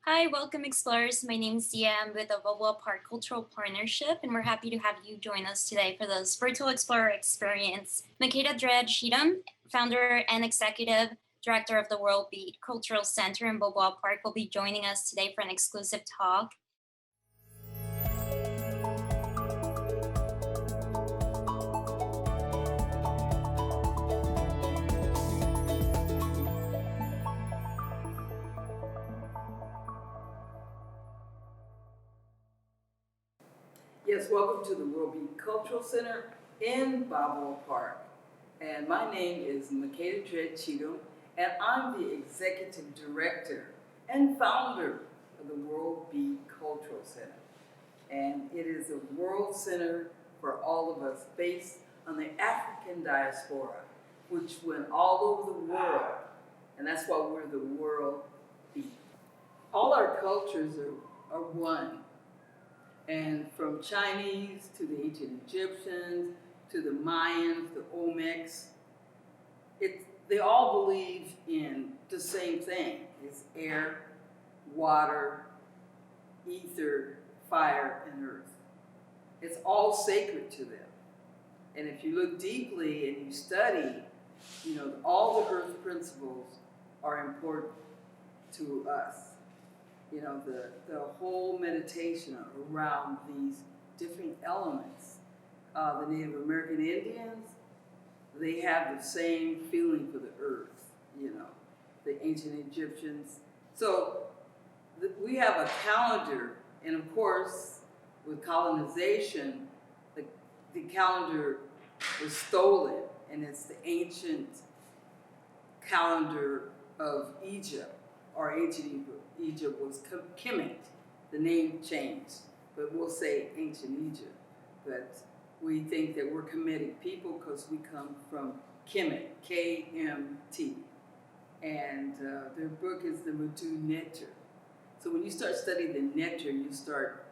Hi, welcome explorers. My name is Zia. I'm with the Balboa Park Cultural Partnership, and we're happy to have you join us today for this virtual explorer experience. Makeda Dread Cheatom, founder and executive director of the WorldBeat Cultural Center in Balboa Park, will be joining us today for an exclusive talk. Yes, welcome to the WorldBeat Cultural Center in Balboa Park. And my name is Makeda Dread Cheatom, and I'm the executive director and founder of the WorldBeat Cultural Center. And it is a world center for all of us based on the African diaspora, which went all over the world. And that's why we're the World Beat. All our cultures are one. And from Chinese to the ancient Egyptians to the Mayans, the Olmecs, they all believe in the same thing. It's air, water, ether, fire, and earth. It's all sacred to them. And if you look deeply and you study, all the earth principles are important to us. The whole meditation around these different elements. The Native American Indians, they have the same feeling for the earth, the ancient Egyptians. So we have a calendar, and of course, with colonization, the calendar was stolen, and it's the ancient calendar of Egypt, or ancient Egypt was Kemet. The name changed, but we'll say ancient Egypt. But we think that we're Kemetic people because we come from Kemet, K-M-T. And their book is the Mutu Neter. So when you start studying the Neter, you start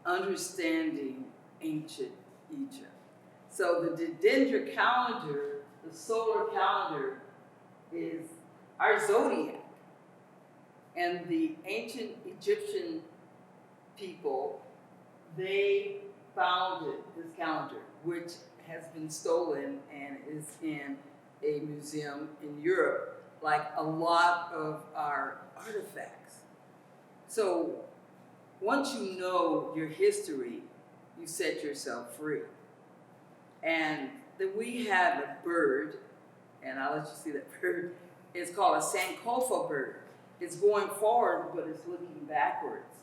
understanding ancient Egypt. So the Dendra calendar, the solar calendar, is our zodiac. And the ancient Egyptian people, they founded this calendar, which has been stolen and is in a museum in Europe, like a lot of our artifacts. So once you know your history, you set yourself free. And then we have a bird, and I'll let you see that bird. It's called a Sankofa bird. It's going forward, but it's looking backwards.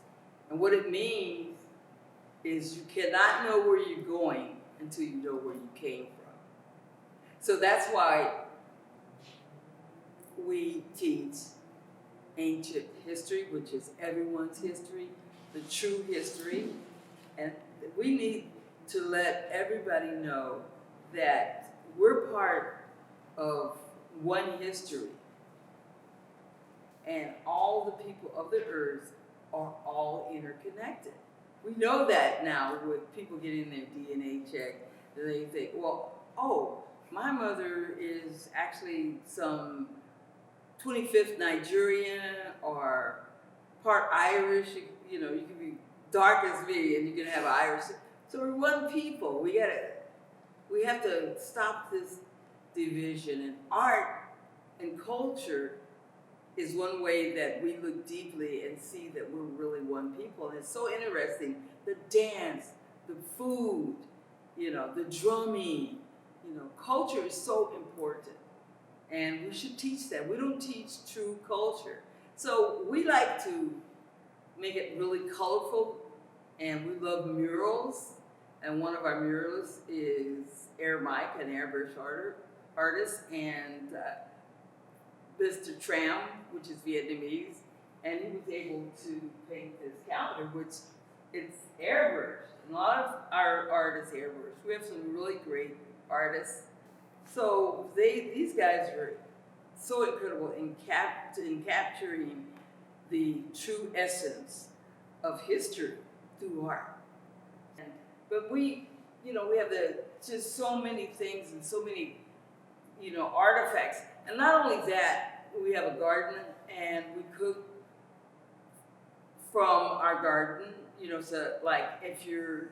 And what it means is you cannot know where you're going until you know where you came from. So that's why we teach ancient history, which is everyone's history, the true history. And we need to let everybody know that we're part of one history. And all the people of the earth are all interconnected. We know that now with people getting their DNA checked. They think, my mother is actually some 25th Nigerian or part Irish. You can be dark as me and you can have Irish. So we're one people. We have to stop this division. And art and culture is one way that we look deeply and see that we're really one people. And it's so interesting. The dance, the food, the drumming, culture is so important. And we should teach that. We don't teach true culture. So we like to make it really colorful, and we love murals. And one of our murals is Air Mike, an airbrush artist, and Mr. Tram, which is Vietnamese, and he was able to paint this calendar, which it's airbrushed. And a lot of our artists airbrush. We have some really great artists. So these guys are so incredible in capturing the true essence of history through art. But we have just so many things and so many, artifacts. And not only that, we have a garden and we cook from our garden. So like if you're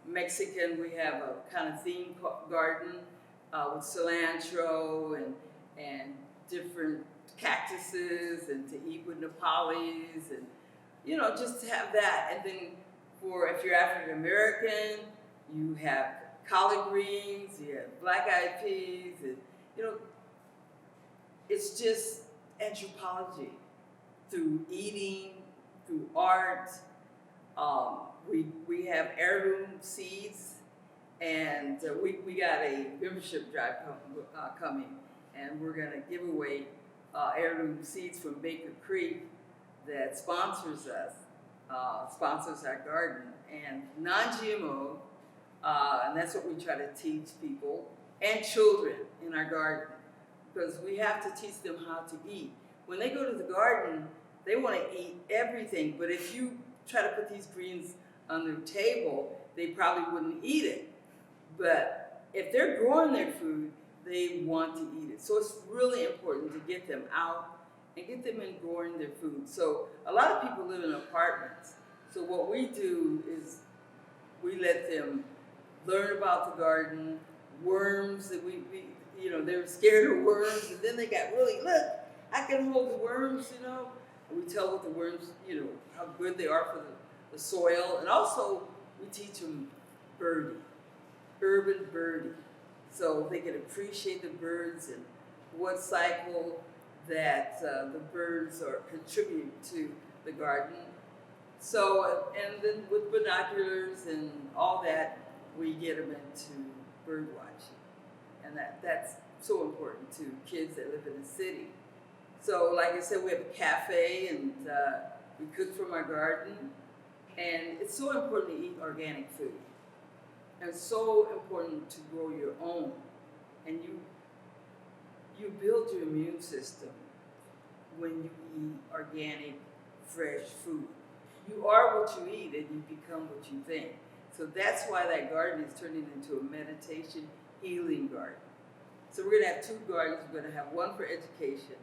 Mexican, we have a kind of themed garden with cilantro and different cactuses, and to eat with Nepalis, and just to have that. And then for if you're African American, you have collard greens, you have black-eyed peas, and it's just anthropology through eating, through art. We have heirloom seeds, and we got a membership drive coming, and we're going to give away heirloom seeds from Baker Creek that sponsors us, sponsors our garden, and non-GMO, and that's what we try to teach people and children in our garden, because we have to teach them how to eat. When they go to the garden, they want to eat everything, but if you try to put these greens on their table, they probably wouldn't eat it. But if they're growing their food, they want to eat it. So it's really important to get them out and get them in growing their food. So a lot of people live in apartments. So what we do is we let them learn about the garden, worms that they were scared of worms, and then they got really, look, I can hold the worms, And we tell what the worms, how good they are for the soil. And also we teach them birding, urban birding. So they can appreciate the birds and what cycle that the birds are contribute to the garden. So, and then with binoculars and all that, we get them into bird watching. And that's so important to kids that live in the city. So, like I said, we have a cafe, and we cook from our garden. And it's so important to eat organic food. And it's so important to grow your own. And you build your immune system when you eat organic, fresh food. You are what you eat, and you become what you think. So that's why that garden is turning into a meditation, healing garden. So we're going to have two gardens. We're going to have one for education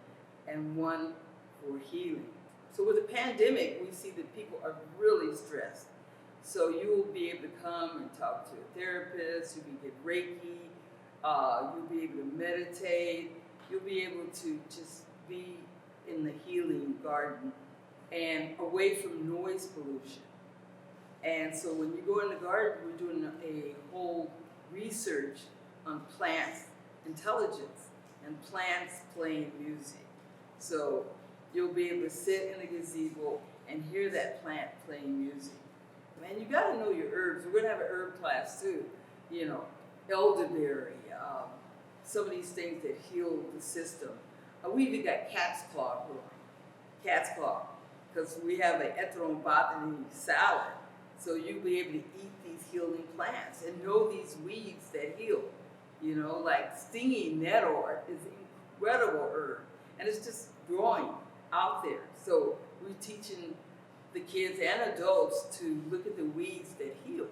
and one for healing. So with the pandemic, we see that people are really stressed. So you will be able to come and talk to a therapist, you can get Reiki, you'll be able to meditate, you'll be able to just be in the healing garden and away from noise pollution. And so when you go in the garden, we're doing a whole research on plants intelligence and plants playing music. So you'll be able to sit in the gazebo and hear that plant playing music. Man, you got to know your herbs. We're going to have an herb class too. Elderberry, some of these things that heal the system. We even got cat's claw growing. Cat's claw, because we have an ethnobotany salad. So you'll be able to eat these healing plants and know these weeds that heal. Like stinging nettle is an incredible herb. And it's just growing out there. So we're teaching the kids and adults to look at the weeds that heal.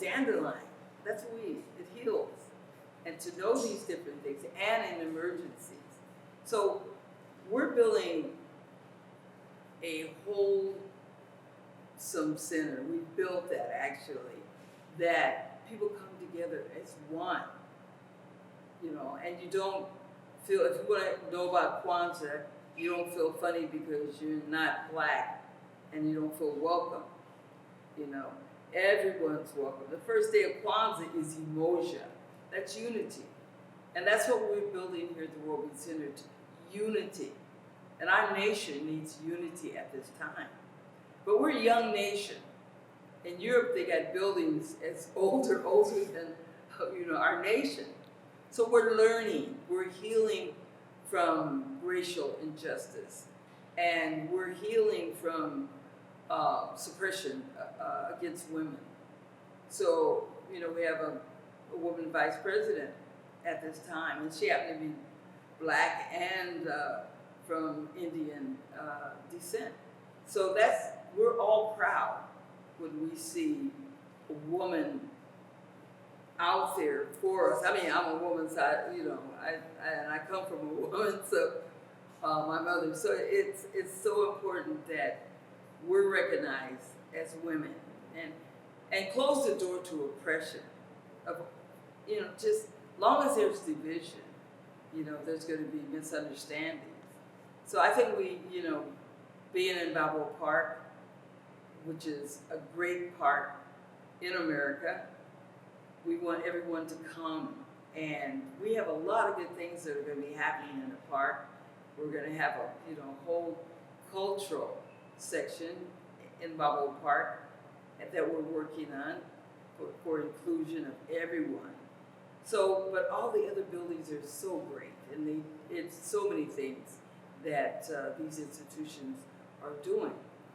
Dandelion, that's a weed, it heals. And to know these different things and in emergencies. So we're building a wholesome center. We built that actually, that people come together as one. And you don't feel, if you want to know about Kwanzaa, you don't feel funny because you're not black and you don't feel welcome. Everyone's welcome. The first day of Kwanzaa is emotion. That's unity. And that's what we're building here at the WorldBeat Center, unity. And our nation needs unity at this time. But we're a young nation. In Europe, they got buildings as older than our nation. So we're learning, we're healing from racial injustice, and we're healing from suppression against women. So, we have a woman vice president at this time, and she happened to be black and from Indian descent. So we're all proud when we see a woman out there for us. I mean, I'm a woman, so I come from a woman, so my mother. So it's so important that we're recognized as women, and close the door to oppression. Of, just long as there's division, there's going to be misunderstandings. So I think we, being in Balboa Park, which is a great park in America, we want everyone to come, and we have a lot of good things that are going to be happening in the park. We're going to have a whole cultural section in Balboa Park that we're working on for inclusion of everyone. So, but all the other buildings are so great, and it's so many things that these institutions are doing.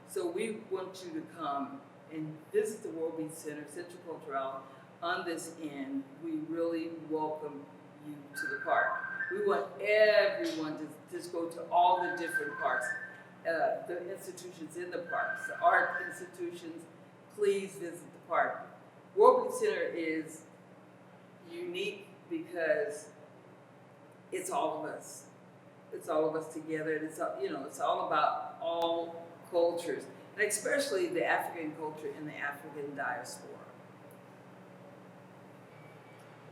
So we want you to come and visit the WorldBeat Center, Central Cultural. On this end, we really welcome you to the park. We want everyone to just go to all the different parks, the institutions in the parks, the art institutions. Please visit the park. WorldBeat Center is unique because it's all of us. It's all of us together, and it's all about all cultures, and especially the African culture and the African diaspora.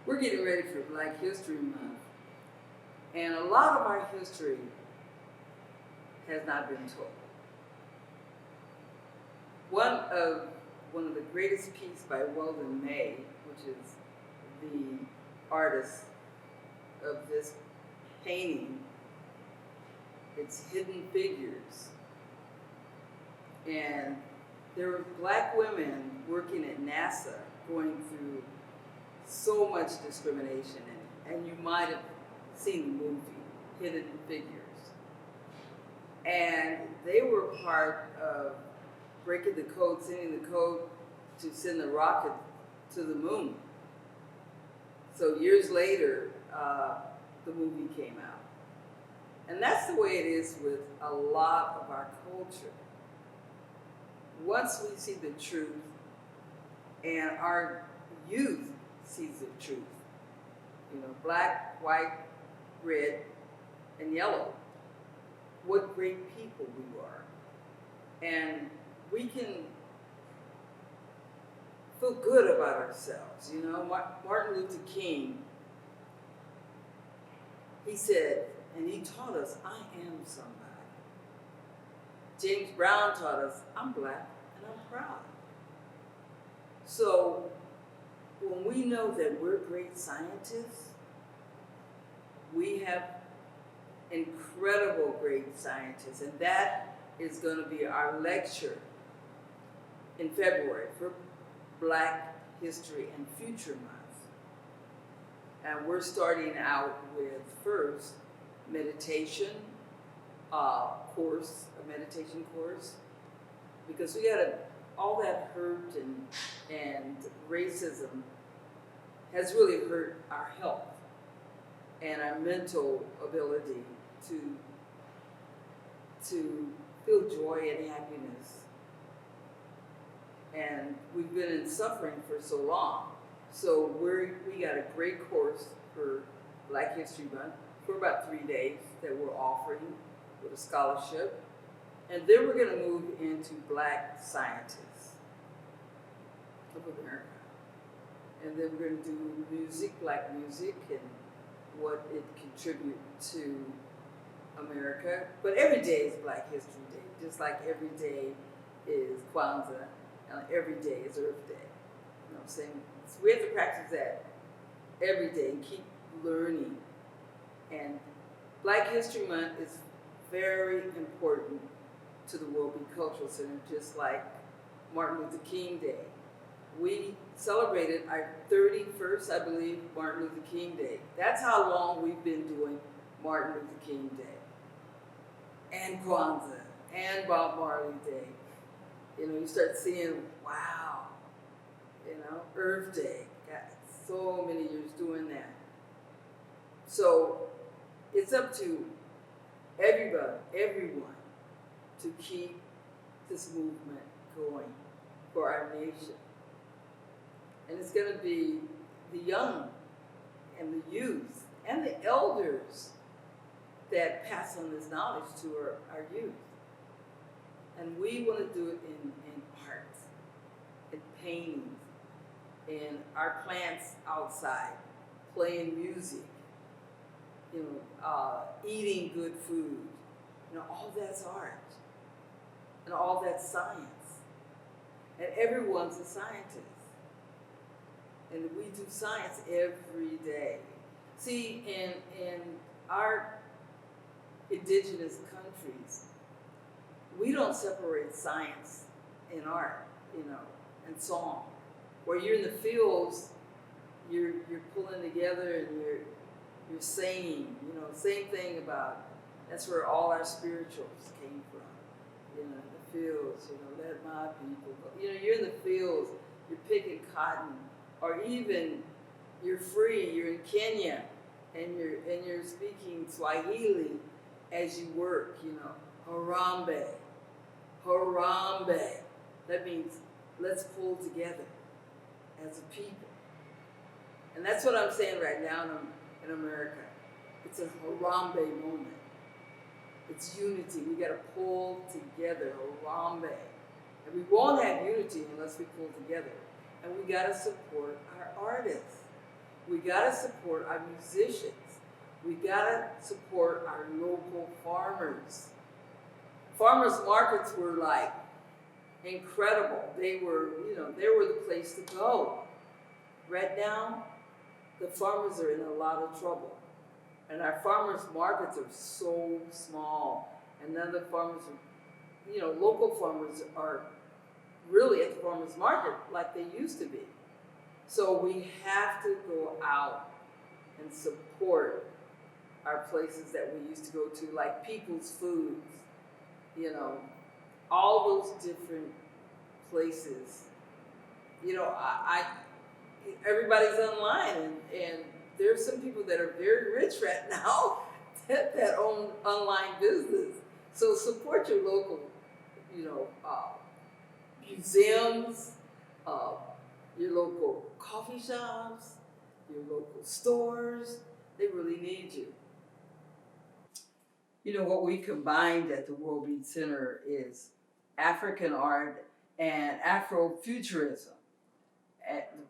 We're getting ready for Black History Month, and a lot of our history has not been told. One of the greatest pieces by Weldon May, which is the artist of this painting, it's Hidden Figures. And there were Black women working at NASA going through so much discrimination, and you might have seen the movie Hidden Figures. And they were part of breaking the code, sending the code to send the rocket to the moon. So years later, the movie came out. And that's the way it is with a lot of our culture. Once we see the truth, and our youth sees the truth, black, white, red, and yellow, what great people we are. And we can feel good about ourselves. Martin Luther King, he said, and he taught us, I am somebody. James Brown taught us, I'm Black and I'm proud. So when we know that we're great scientists, we have incredible great scientists, and that is going to be our lecture in February for Black History and Future Month. And we're starting out with first meditation course, a meditation course, because we got all that hurt and racism has really hurt our health and our mental ability to feel joy and happiness. And we've been in suffering for so long. So we got a great course for Black History Month for about 3 days that we're offering with a scholarship. And then we're going to move into Black scientists of America. And then we're going to do music, Black music, and what it contributes to America. But every day is Black History Day, just like every day is Kwanzaa, and every day is Earth Day. You know what I'm saying? So we have to practice that every day and keep learning. And Black History Month is very important to the WorldBeat Cultural Center, just like Martin Luther King Day. We celebrated our 31st, I believe, Martin Luther King Day. That's how long we've been doing Martin Luther King Day. And Kwanzaa, and Bob Marley Day. You start seeing, wow, Earth Day. Got so many years doing that. So it's up to everyone to keep this movement going for our nation. And it's going to be the young and the youth and the elders that pass on this knowledge to our youth. And we want to do it in art, in paintings, in our plants outside, playing music, eating good food. All that's art. And all that's science. And everyone's a scientist. And we do science every day. See, in our indigenous countries, we don't separate science and art, and song. Where you're in the fields, you're pulling together and you're saying, same thing about, that's where all our spirituals came from. The fields, let my people go. You're in the fields, you're picking cotton, or even you're free, you're in Kenya, and you're speaking Swahili as you work, Harambe, Harambe. That means let's pull together as a people. And that's what I'm saying right now in America. It's a Harambe moment. It's unity. We got to pull together, Harambe. And we won't have unity unless we pull together. And we got to support our artists. We got to support our musicians. We got to support our local farmers. Farmers markets were like incredible. They were the place to go. Right now, the farmers are in a lot of trouble. And our farmers markets are so small. And none of the farmers are, local farmers are really at the farmers market like they used to be. So we have to go out and support our places that we used to go to, like People's Foods, all those different places. Everybody's online, and there's some people that are very rich right now that own online business. So support your local, museums, your local coffee shops, your local stores. They really need you. What we combined at the WorldBeat Center is African art and Afrofuturism.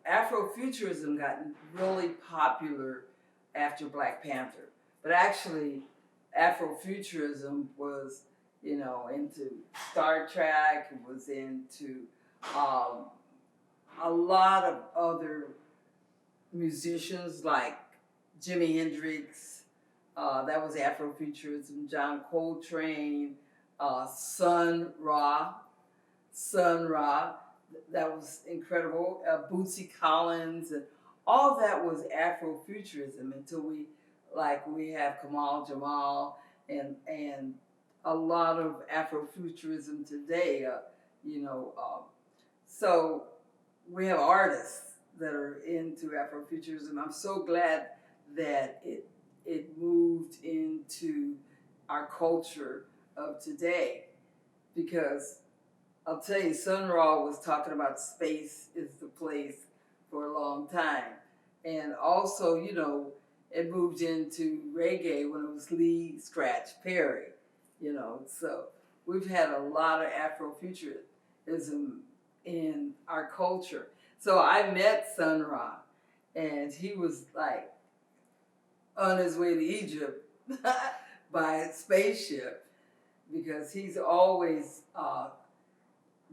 Afrofuturism got really popular after Black Panther. But actually, Afrofuturism was, into Star Trek, it was into a lot of other musicians like Jimi Hendrix, that was Afrofuturism, John Coltrane, Sun Ra, that was incredible, Bootsy Collins, and all that was Afrofuturism until we have Kamal Jamal and a lot of Afrofuturism today, so we have artists that are into Afrofuturism. I'm so glad that it moved into our culture of today, because I'll tell you, Sun Ra was talking about space is the place for a long time. And also, it moved into reggae when it was Lee Scratch Perry, So we've had a lot of Afrofuturism in our culture. So I met Sun Ra, and he was like on his way to Egypt by spaceship, because he's always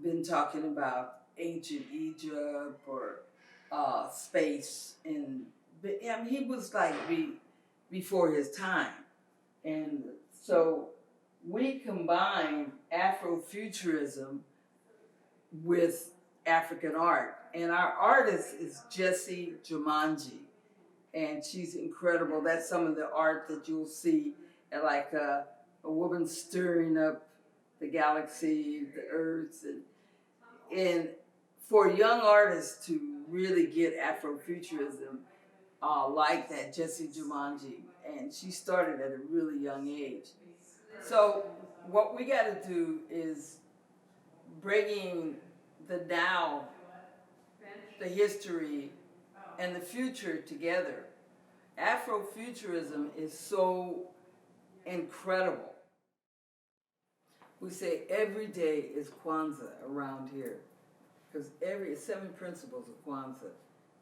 been talking about ancient Egypt or space, and he was like before his time. And so we combine Afrofuturism with African art, and our artist is Jessie Jumanji, and she's incredible. That's some of the art that you'll see, like a woman stirring up the galaxy, the earth, and for young artists to really get Afrofuturism like that, Jessie Jumanji, and she started at a really young age. So what we got to do is bringing the now, the history, and the future together. Afrofuturism is so incredible. We say every day is Kwanzaa around here, because every 7 principles of Kwanzaa,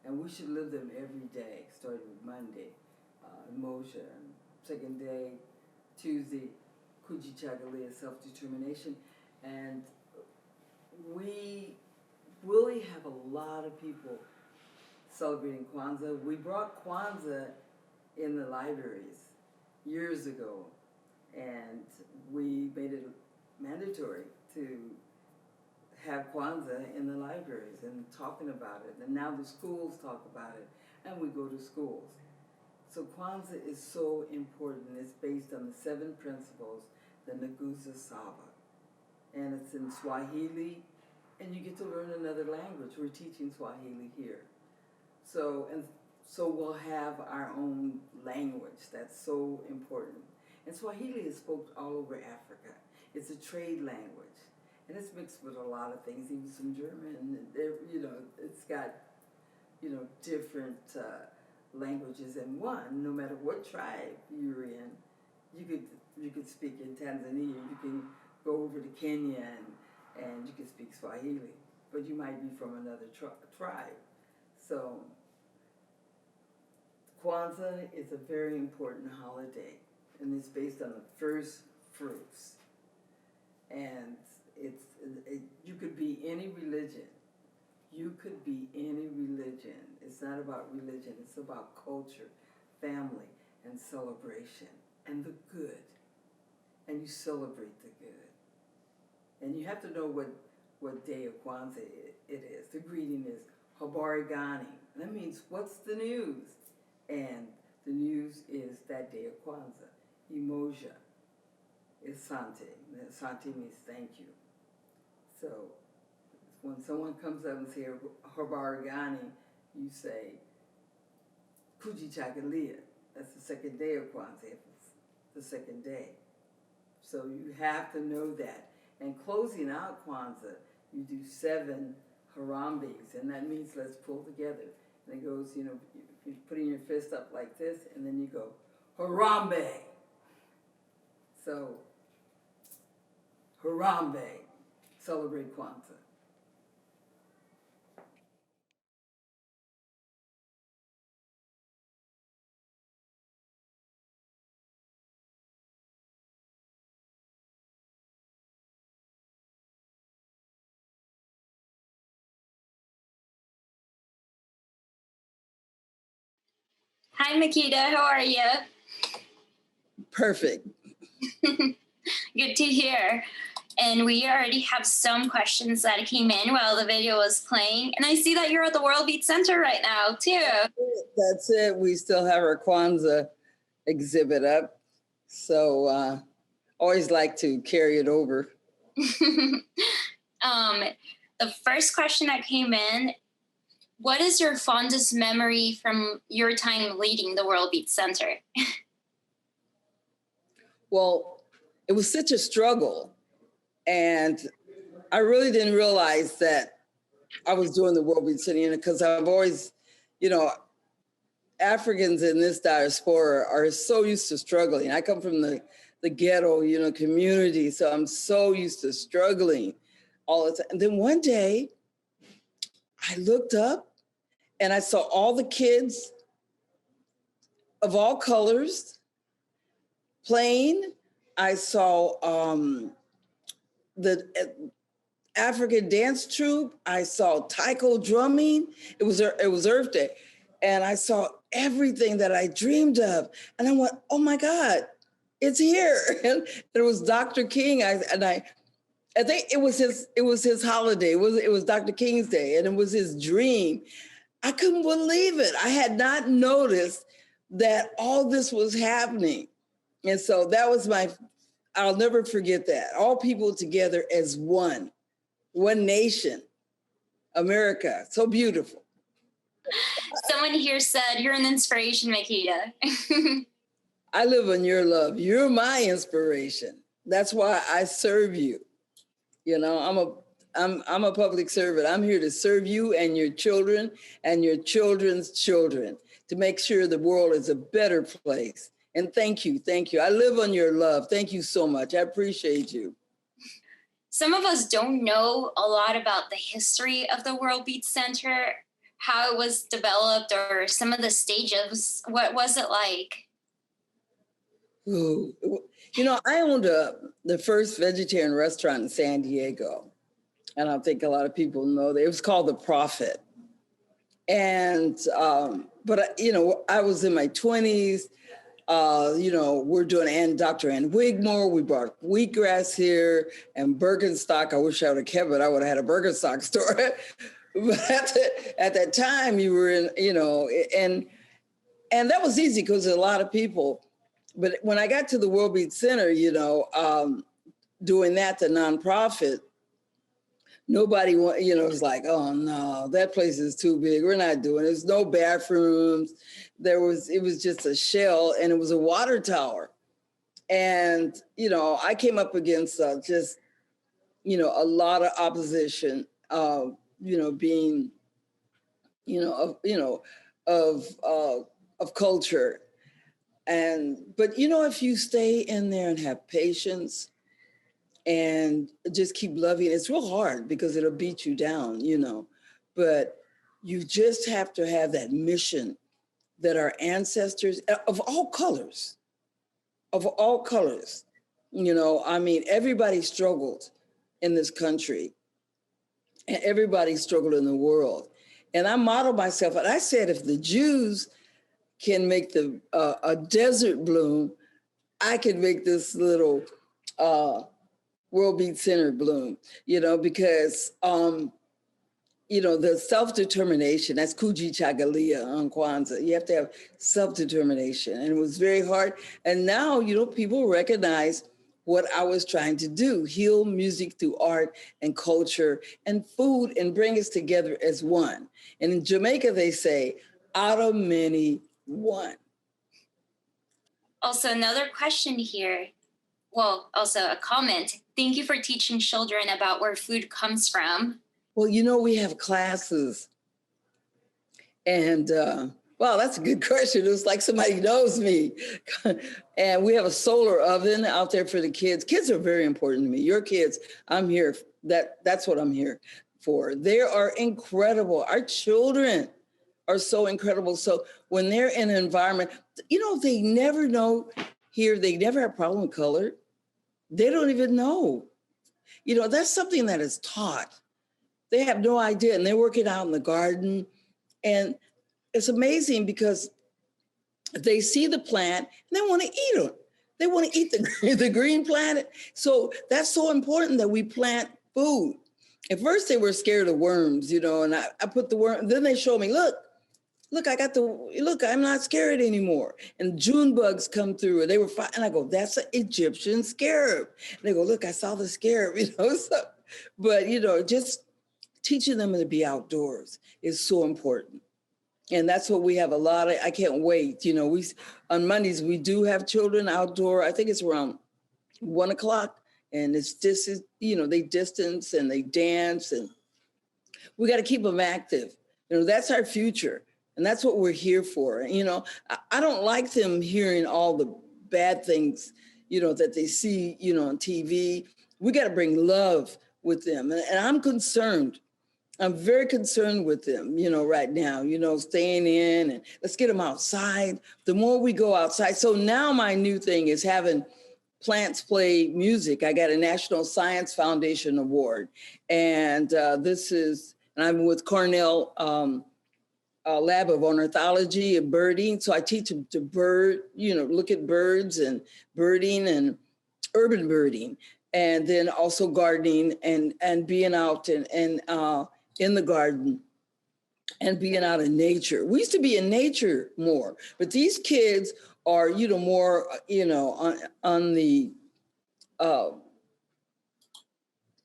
and we should live them every day, starting with Monday, Moshe, second day, Tuesday, Kujichagulia, self-determination, and we really have a lot of people celebrating Kwanzaa. We brought Kwanzaa in the libraries years ago, and we made it mandatory to have Kwanzaa in the libraries and talking about it. And now the schools talk about it, and we go to schools. So Kwanzaa is so important. It's based on the 7 principles, the Nguzo Saba. And it's in Swahili, and you get to learn another language. We're teaching Swahili here. So we'll have our own language. That's so important. And Swahili is spoken all over Africa. It's a trade language, and it's mixed with a lot of things, even some German. It's got, different languages in one. No matter what tribe you're in, you could speak in Tanzania. You can go over to Kenya and you can speak Swahili, but you might be from another tribe. So Kwanzaa is a very important holiday, and it's based on the first fruits. And you could be any religion. You could be any religion. It's not about religion. It's about culture, family, and celebration, and the good. And you celebrate the good. And you have to know what day of Kwanzaa it is. The greeting is Habari Gani. That means, what's the news? And the news is that day of Kwanzaa. Emoja is Sante. Sante means thank you. So when someone comes up and says Habari Gani, you say Kujichagulia. That's the second day of Kwanzaa. It's the second day. So you have to know that. And closing out Kwanzaa, you do 7 harambes, and that means let's pull together. And it goes, you're putting your fist up like this, and then you go, Harambe. So, Harambe, celebrate Kwanzaa. Hi, Makeda. How are you? Perfect. Good to hear. And we already have some questions that came in while the video was playing. And I see that you're at the WorldBeat Center right now, too. That's it. We still have our Kwanzaa exhibit up. So always like to carry it over. The first question that came in, what is your fondest memory from your time leading the WorldBeat Center? Well, it was such a struggle. And I really didn't realize that I was doing the WorldBeat Center because I've always, Africans in this diaspora are so used to struggling. I come from the ghetto, community, so I'm so used to struggling all the time. And then one day, I looked up and I saw all the kids of all colors playing. I saw the African dance troupe. I saw taiko drumming. It was Earth Day. And I saw everything that I dreamed of. And I went, oh my God, it's here. And it was Dr. King. I think it was his holiday. It was Dr. King's Day, and it was his dream. I couldn't believe it. I had not noticed that all this was happening. And so that was I'll never forget that. All people together as one nation, America, so beautiful. Someone here said, you're an inspiration, Makeda. I live on your love. You're my inspiration. That's why I serve you. I'm a public servant. I'm here to serve you and your children and your children's children to make sure the world is a better place. And thank you. I live on your love. Thank you so much. I appreciate you. some of us don't know a lot about the history of the WorldBeat Center, how it was developed, or some of the stages. What was it like? Ooh. You know, I owned the first vegetarian restaurant in San Diego. And I think a lot of people know that. It was called The Prophet. And, you know, I was in my 20s. You know, we're doing Dr. Ann Wigmore. We brought wheatgrass here and Birkenstock. I wish I would have kept it. I would have had a Birkenstock store. But at that time, you were in, you know, and that was easy because a lot of people. But when I got to the WorldBeat Center, you know, doing that, the nonprofit, nobody, you know, was like, oh no, that place is too big. We're not doing it. There's no bathrooms. It was just a shell, and it was a water tower. And, you know, I came up against just, you know, a lot of opposition, you know, being, of culture. But, you know, if you stay in there and have patience and just keep loving it, it's real hard because it'll beat you down, you know, but you just have to have that mission that our ancestors of all colors, you know, I mean, everybody struggled in this country and everybody struggled in the world. And I modeled myself, and I said, if the Jews can make a desert bloom, I can make this little WorldBeat Center bloom, you know, because, you know, the self-determination, that's Kuji Chagalia on Kwanzaa. You have to have self-determination. And it was very hard. And now, you know, people recognize what I was trying to do, heal music through art and culture and food and bring us together as one. And in Jamaica, they say, out of many, one. Also, another question here. Well, also a comment. Thank you for teaching children about where food comes from. Well, you know, we have classes. And, wow, that's a good question. It's like somebody knows me. And we have a solar oven out there for the kids. Kids are very important to me. Your kids, I'm here. That's what I'm here for. They are incredible. Our children are so incredible. So when they're in an environment, you know, they never know here, they never have a problem with color. They don't even know. You know, that's something that is taught. They have no idea. And they're working out in the garden. And it's amazing because they see the plant and they want to eat them. They want to eat the green plant. So that's so important that we plant food. At first they were scared of worms, you know, and I put the worm, then they showed me, look, I'm not scared anymore. And June bugs come through and they were fine. And I go, that's an Egyptian scarab. And they go, look, I saw the scarab, you know. So, but, you know, just teaching them to be outdoors is so important. And that's what we have a lot of. I can't wait. You know, on Mondays, we do have children outdoor. I think it's around 1:00. And it's just, you know, they distance and they dance. And we got to keep them active. You know, that's our future. And that's what we're here for. You know, I don't like them hearing all the bad things, you know, that they see, you know, on TV. We got to bring love with them. And I'm concerned. I'm very concerned with them, you know, right now, you know, staying in and let's get them outside. The more we go outside. So now my new thing is having plants play music. I got a National Science Foundation Award. And I'm with Cornell Lab of Ornithology and Birding. So I teach them to look at birds and birding and urban birding. And then also gardening and being out and in the garden and being out in nature. We used to be in nature more, but these kids are, you know, more, you know, on the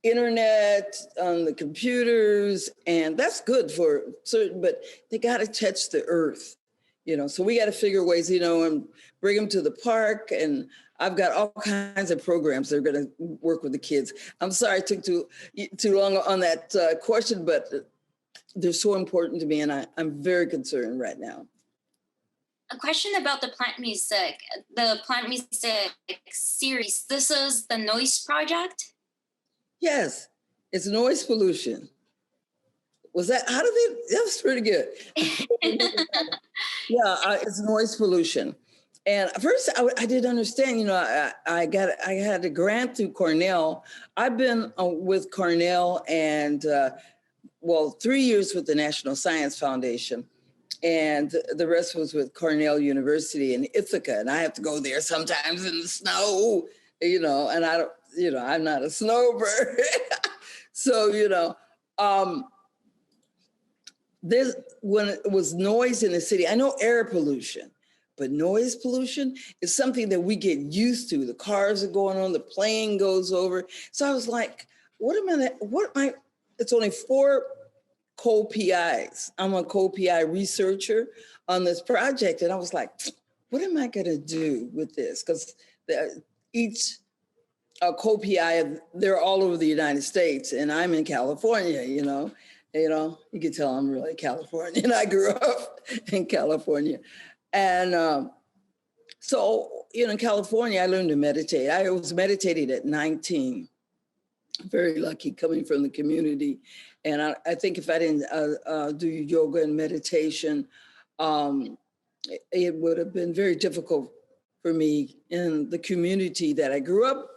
internet, on the computers, and that's good for certain, but they got to touch the earth, you know, so we got to figure ways, you know, and bring them to the park. And I've got all kinds of programs that are going to work with the kids. I'm sorry I took too long on that question, but they're so important to me, and I'm very concerned right now. A question about the plant music series. This is the Noise Project? Yes, it's noise pollution. Was that, how did they, that was pretty good. Yeah, it's noise pollution. And at first I didn't understand, I had a grant through Cornell. I've been with Cornell and, 3 years with the National Science Foundation. And the rest was with Cornell University in Ithaca. And I have to go there sometimes in the snow, and I don't, I'm not a snowbird. So, there's, when it was noise in the city, I know air pollution, but noise pollution is something that we get used to. The cars are going on, the plane goes over. So I was like, it's only 4 co-PIs. I'm a co-PI researcher on this project. And I was like, what am I gonna do with this? Because each co-PI, they're all over the United States and I'm in California, you can tell I'm really Californian. I grew up in California. And so, in California, I learned to meditate. I was meditating at 19. Very lucky coming from the community. And I think if I didn't do yoga and meditation, it would have been very difficult for me in the community that I grew up.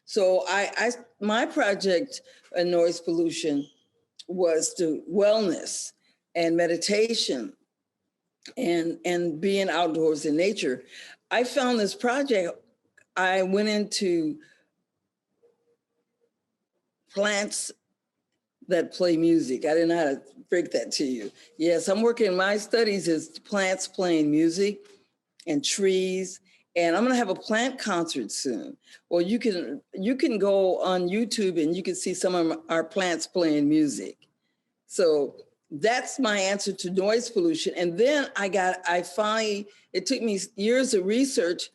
So my project on noise pollution was to wellness and meditation and being outdoors in nature. I found this project, I went into plants that play music. I didn't know how to break that to you. Yes, I'm working, my studies is plants playing music and trees. And I'm gonna have a plant concert soon. Well, you can go on YouTube and you can see some of our plants playing music. So that's my answer to noise pollution. And then it took me years of research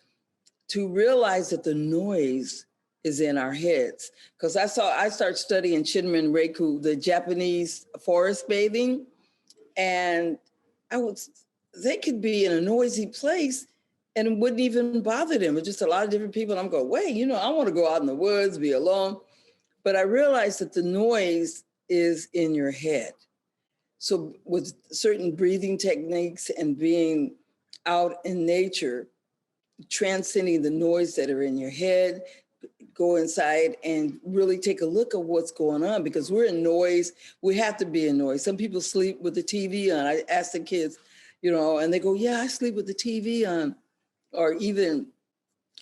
to realize that the noise is in our heads. Because I started studying Shinrin Reiku, the Japanese forest bathing. And they could be in a noisy place and it wouldn't even bother them. It's just a lot of different people. And I'm going, wait, I want to go out in the woods, be alone. But I realized that the noise is in your head. So with certain breathing techniques and being out in nature, transcending the noise that are in your head, go inside and really take a look at what's going on, because we're in noise. We have to be in noise. Some people sleep with the TV on. I ask the kids, and they go, yeah, I sleep with the TV on, or even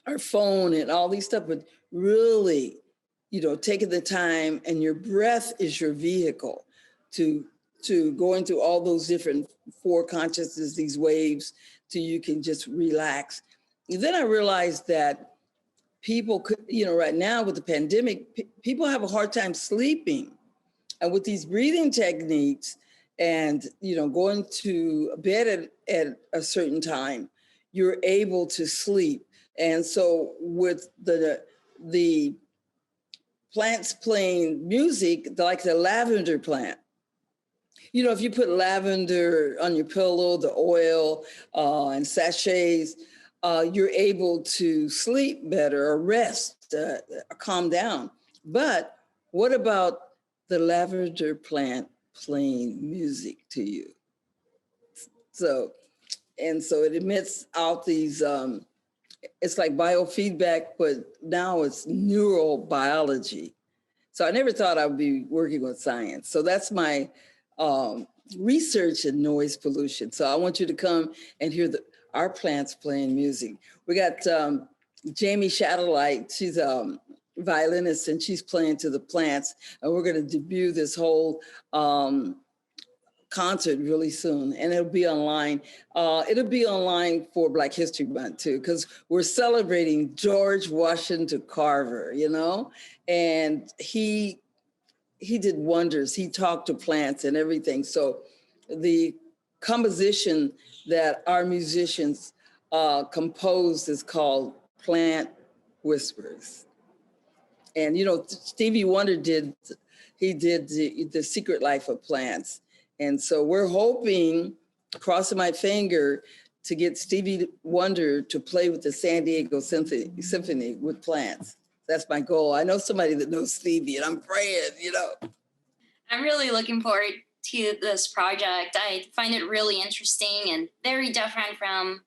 our phone and all these stuff. But really, taking the time, and your breath is your vehicle to go into all those different 4 consciousnesses, these waves, till you can just relax. And then I realized that people could, right now with the pandemic, people have a hard time sleeping. And with these breathing techniques and, going to bed at a certain time, you're able to sleep. And so with the plants playing music, like the lavender plant, if you put lavender on your pillow, the oil and sachets, you're able to sleep better or rest, calm down. But what about the lavender plant playing music to you? So it emits out these, it's like biofeedback, but now it's neurobiology. So I never thought I would be working with science. So that's my research in noise pollution. So I want you to come and hear our plants playing music. We got Jamie Shadowlight. She's a violinist and she's playing to the plants. And we're going to debut this whole concert really soon. And it'll be online. It'll be online for Black History Month too, because we're celebrating George Washington Carver, and he did wonders. He talked to plants and everything. So the composition that our musicians composed is called Plant Whispers. And, Stevie Wonder did the Secret Life of Plants. And so we're hoping, crossing my finger, to get Stevie Wonder to play with the San Diego Symphony with plants. That's my goal. I know somebody that knows Stevie, and I'm praying, you know. I'm really looking forward to this project. I find it really interesting and very different from,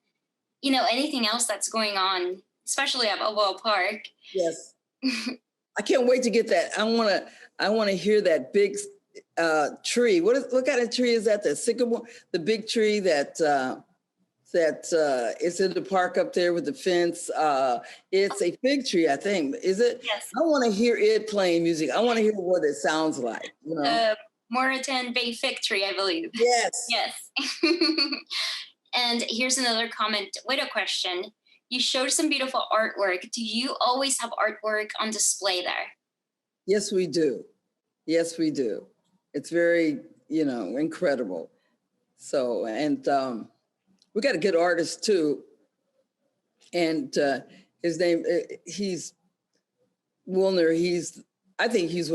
anything else that's going on, especially at Balboa Park. Yes. I can't wait to get that. I wanna hear that big tree. What kind of tree is that? The sycamore, the big tree that is in the park up there with the fence. It's a fig tree, I think. Is it? Yes. I want to hear it playing music. I want to hear what it sounds like. You know. The Moreton Bay fig tree, I believe. Yes. Yes. And here's another comment with a question. You showed some beautiful artwork. Do you always have artwork on display there? Yes, we do. Yes, we do. It's very, incredible. So, and we got a good artist too. And his name, he's Wilner. I think he's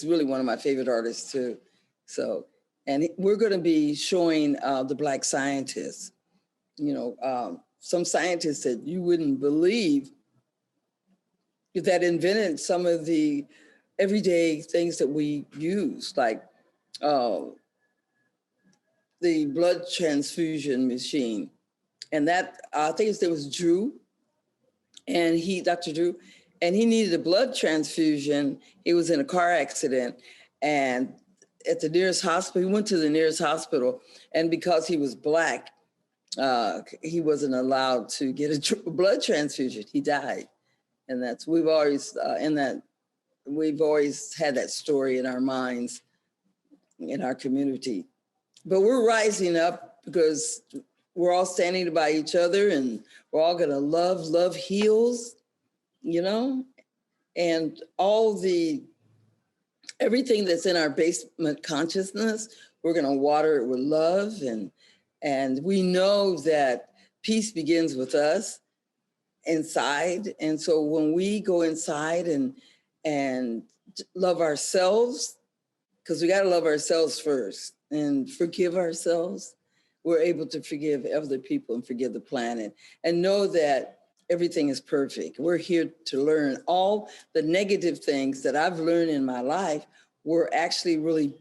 really one of my favorite artists too. So, and we're going to be showing the Black scientists, some scientists that you wouldn't believe that invented some of the everyday things that we use, like the blood transfusion machine. And that, I think his name was Drew, and Dr. Drew, and he needed a blood transfusion. He was in a car accident, and at the nearest hospital, he went to the nearest hospital, and because he was Black, he wasn't allowed to get a blood transfusion. He died. And we've always had that story in our minds, in our community. But we're rising up because we're all standing by each other, and we're all gonna love heals, and everything that's in our basement consciousness, we're gonna water it with love, and we know that peace begins with us inside. And so when we go inside and love ourselves, because we got to love ourselves first and forgive ourselves, we're able to forgive other people and forgive the planet and know that everything is perfect. We're here to learn. All the negative things that I've learned in my life were actually really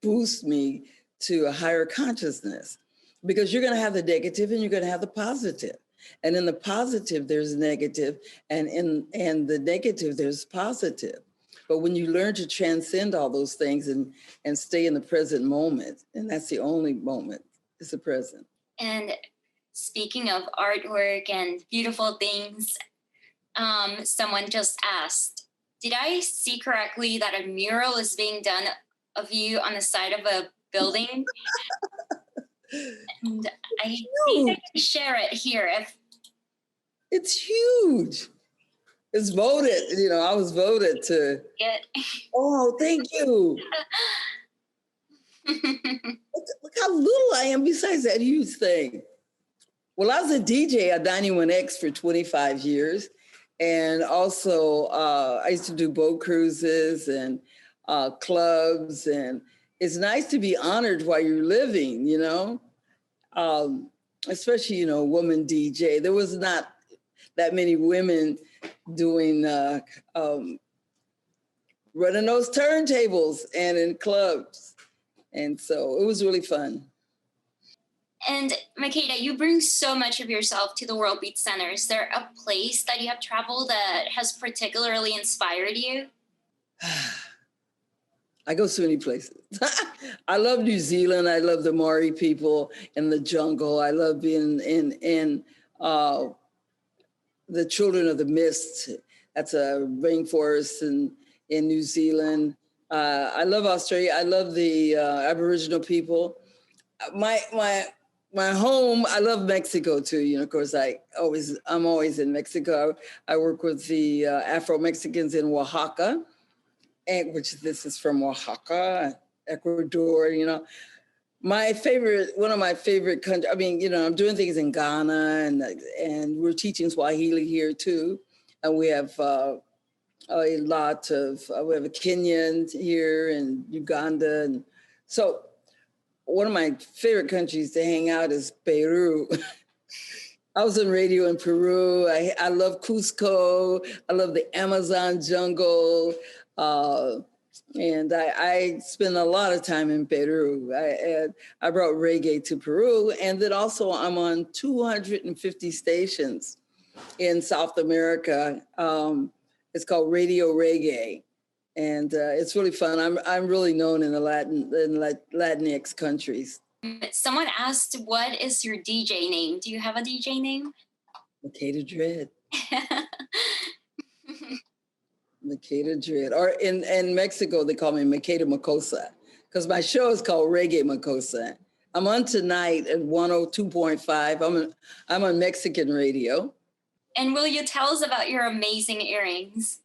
boost me to a higher consciousness, because you're going to have the negative and you're going to have the positive. And in the positive, there's negative, and in the negative, there's positive. But when you learn to transcend all those things and stay in the present moment, and that's the only moment, is the present. And speaking of artwork and beautiful things, someone just asked, did I see correctly that a mural is being done of you on the side of a building? And I think I can share it here. It's huge. It's voted, I was voted to. Oh, thank you. Look how little I am besides that huge thing. Well, I was a DJ at 91X for 25 years. And also I used to do boat cruises and clubs. And it's nice to be honored while you're living, especially, woman DJ. There was not that many women doing running those turntables and in clubs. And so it was really fun. And Makeda, you bring so much of yourself to the WorldBeat Center. Is there a place that you have traveled that has particularly inspired you? I go so many places. I love New Zealand. I love the Maori people in the jungle. I love being in the Children of the Mist. That's a rainforest in New Zealand. I love Australia. I love the Aboriginal people. My home, I love Mexico too. Of course, I'm always in Mexico. I work with the Afro-Mexicans in Oaxaca, this is from Oaxaca, Ecuador. One of my favorite countries. I'm doing things in Ghana, and we're teaching Swahili here too, and we have a lot of we have a Kenyan here and Uganda, and so one of my favorite countries to hang out is Peru. I was in radio in Peru. I love Cusco. I love the Amazon jungle. Uh, and I spent a lot of time in Peru. I brought reggae to Peru. And then also I'm on 250 stations in South America. It's called Radio Reggae. And it's really fun. I'm really known in the Latinx countries. Someone asked, what is your DJ name? Do you have a DJ name? Makeda Dread. Makeda Dread. Or in Mexico, they call me Makeda Makosa, because my show is called Reggae Makosa. I'm on tonight at 102.5. I'm on Mexican radio. And will you tell us about your amazing earrings?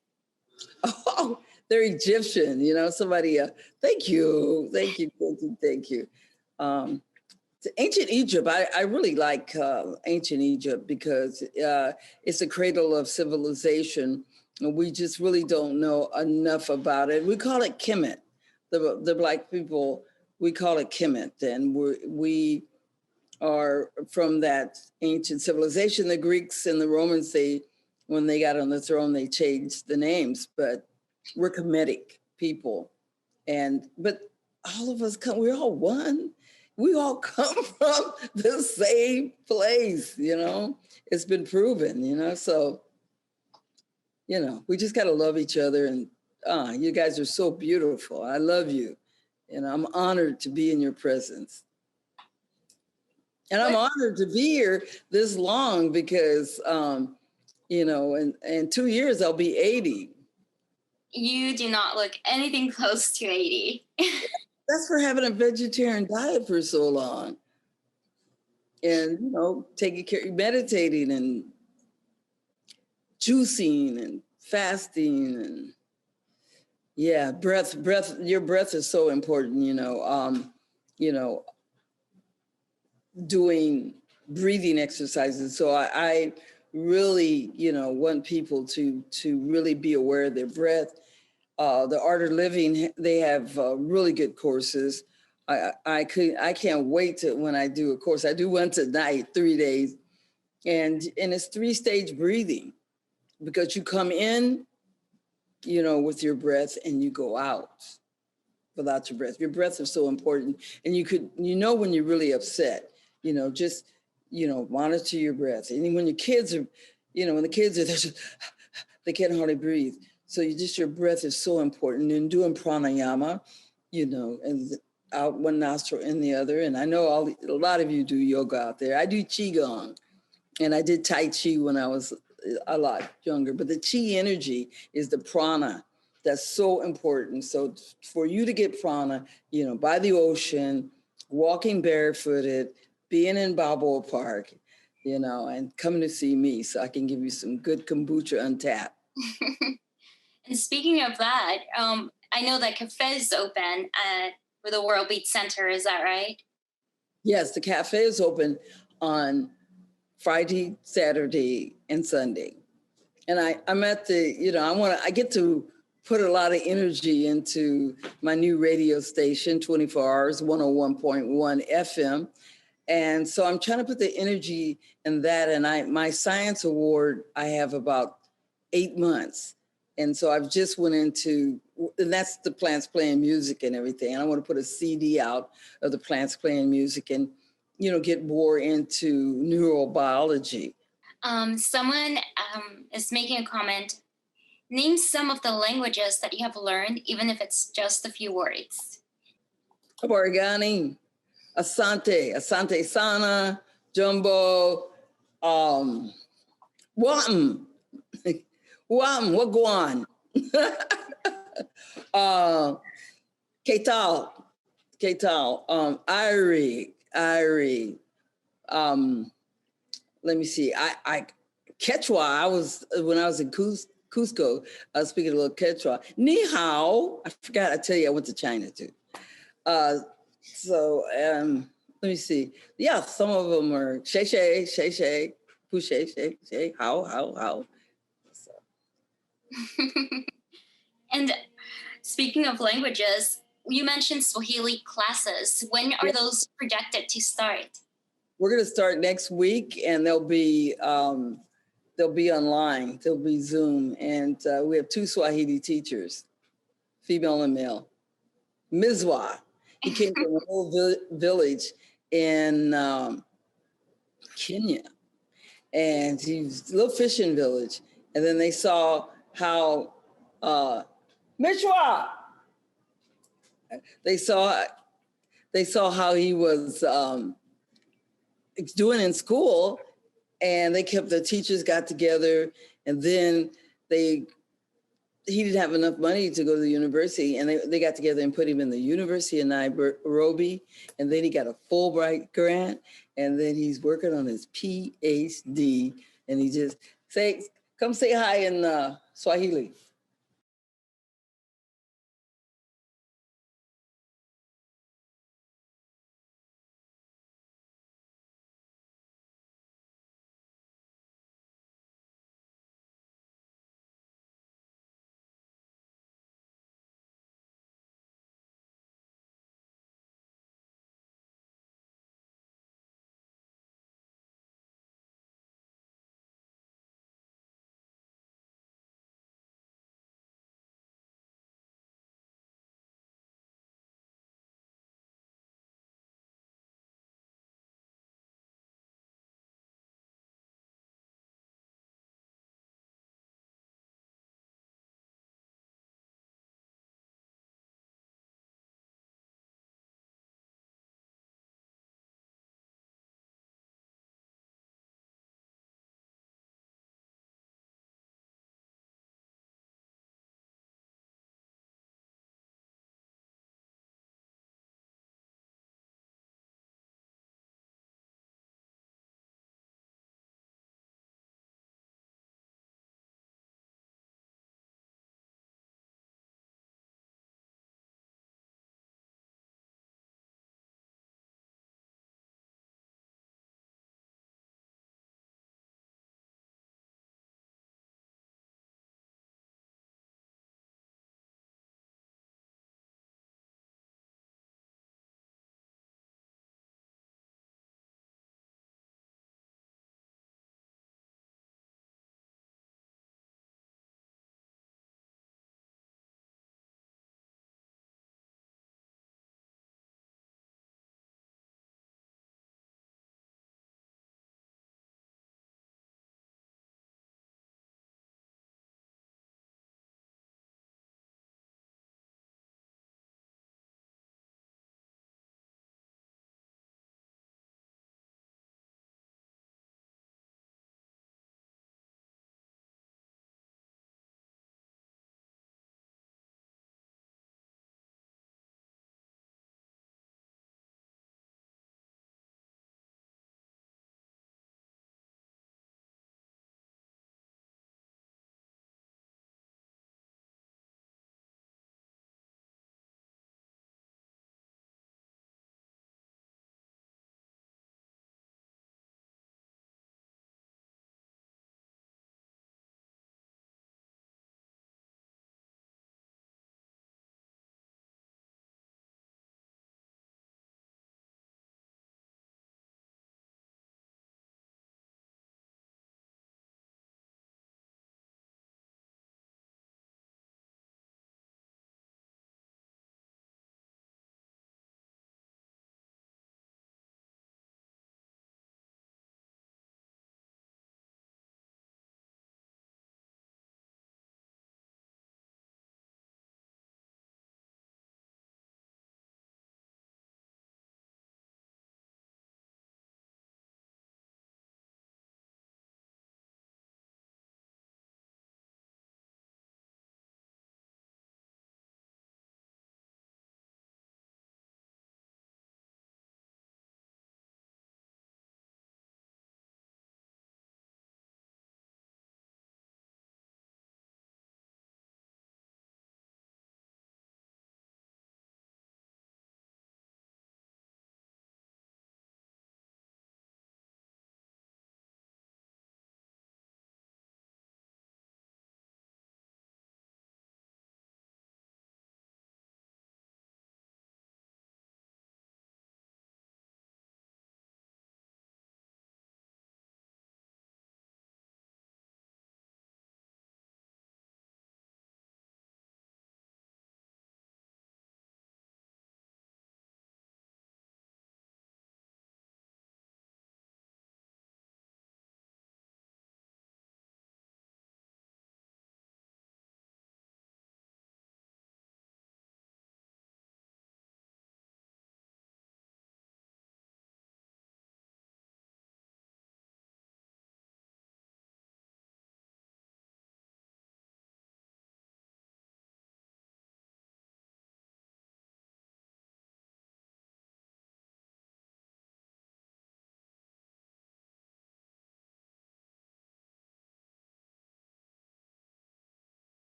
Oh, they're Egyptian, somebody, thank you. Ancient Egypt, I really like ancient Egypt because it's a cradle of civilization, and we just really don't know enough about it. We call it Kemet. The Black people, we call it Kemet, and we are from that ancient civilization. The Greeks and the Romans, when they got on the throne, they changed the names, but we're Kemetic people. But all of us we're all one. We all come from the same place, It's been proven, So, we just got to love each other. And you guys are so beautiful. I love you. And I'm honored to be in your presence. And I'm honored to be here this long because, in 2 years, I'll be 80. You do not look anything close to 80. That's for having a vegetarian diet for so long. And, taking care, meditating and juicing and fasting and breath, your breath is so important, doing breathing exercises. So I really, want people to really be aware of their breath. The Art of Living, they have really good courses. I can't wait when I do a course. I do one tonight, 3 days, and it's 3-stage breathing, because you come in, with your breath, and you go out without your breath. Your breath is so important, and when you're really upset, just monitor your breath. And when your kids are, they can't hardly breathe. So your breath is so important. And doing pranayama, and out one nostril in the other. And I know a lot of you do yoga out there. I do qigong, and I did tai chi when I was a lot younger. But the chi energy is the prana. That's so important. So for you to get prana, by the ocean, walking barefooted, being in Balboa Park, and coming to see me so I can give you some good kombucha untapped. And speaking of that, I know that cafe is open with the WorldBeat Center. Is that right? Yes, the cafe is open on Friday, Saturday, and Sunday. And I'm at I get to put a lot of energy into my new radio station, 24 hours, 101.1 FM. And so I'm trying to put the energy in that. And my science award, I have about 8 months. And so I've just went into, and that's the plants playing music and everything. And I want to put a CD out of the plants playing music and, get more into neurobiology. Someone is making a comment. Name some of the languages that you have learned, even if it's just a few words. Oregani, Asante Sana, Jumbo, Wam, Wagwan, Ketal, Irie, let me see, I Quechua, when I was in Cusco, I was speaking a little Quechua. Ni hao, I forgot, I tell you, I went to China too. Let me see. Yeah, some of them are shay, pu shay, how. So. And speaking of languages, you mentioned Swahili classes. When are those projected to start? We're going to start next week, and they'll be online. They'll be Zoom, and we have 2 Swahili teachers, female and male. Mizwa, he came from a little village in Kenya, and he's a little fishing village. And then they saw how Mishwa, they saw how he was doing in school, and the teachers got together, and then he didn't have enough money to go to the university, and they got together and put him in the University of Nairobi, and then he got a Fulbright grant, and then he's working on his PhD, and he just come say hi in Swahili.